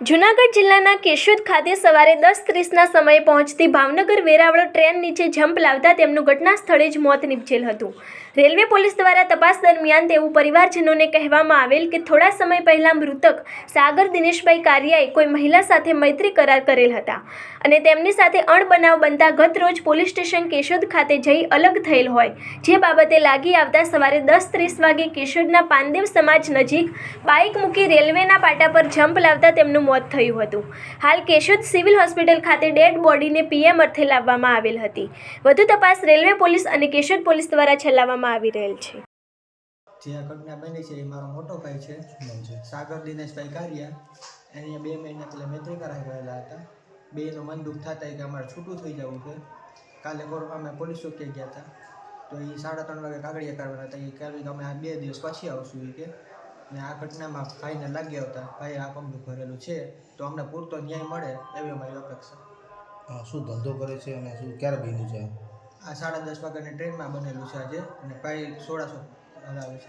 જૂનાગઢ જિલ્લાના કેશોદ ખાતે સવારે 10:30ના સમયે પહોંચતી ભાવનગર વેરાવળ ટ્રેન નીચે જમ્પ લાવતા તેમનું ઘટના સ્થળે જ મોત નીપજેલ હતું। રેલવે પોલીસ દ્વારા તપાસ દરમિયાન તેવું પરિવારજનોને કહેવામાં આવેલ કે થોડા સમય પહેલા મૃતક સાગર દિનેશભાઈ કારિયાએ કોઈ મહિલા સાથે મૈત્રી કરાર કરેલ હતા અને તેમની સાથે અણબનાવ બનતા ગત રોજ પોલીસ સ્ટેશન કેશોદ ખાતે જઈ અલગ થયેલ હોય, જે બાબતે લાગી આવતા સવારે 10:30 વાગે કેશોદના પાનદેવ સમાજ નજીક બાઇક મૂકી રેલવેના પાટા પર જમ્પ લાવતા તેમનું મોત થયું હતું। હાલ કેશોદ સિવિલ હોસ્પિટલ ખાતે ડેડ બોડીને પીએમ અર્થે લાવવામાં આવેલ હતી। વધુ તપાસ રેલવે પોલીસ અને કેશોદ પોલીસ દ્વારા ચલાવવામાં આવી રહેલ છે। જે આ ઘટના બની છે એ મારો મોટો ભાઈ છે સાગર દિનેશભાઈ કારિયા। એને 2 મહિના પહેલાં મૈત્રી કરાર કરેલા હતા। બેનું મન દુઃખ થતા કે અમારે છૂટું થઈ જવું છે। કાલે અમે પોલીસ ચોકીએ ગયા હતા તો એ 3:30 વાગે કાગળિયા કરવાના હતા। એ કહે કે અમે આ 2 દિવસ પછી આવશું એ કે। ને આ ઘટનામાં ભાઈને લાગી આવતા ભાઈ આ પગલું ભરેલું છે તો અમને પૂરતો ન્યાય મળે એવી અમારી અપેક્ષા। શું ધંધો કરે છે અને શું ક્યારે બન્યું છે? આ 10:30 વાગ્યાની ટ્રેનમાં બનેલું છે આજે, અને ભાઈ 1600 હરાવે છે।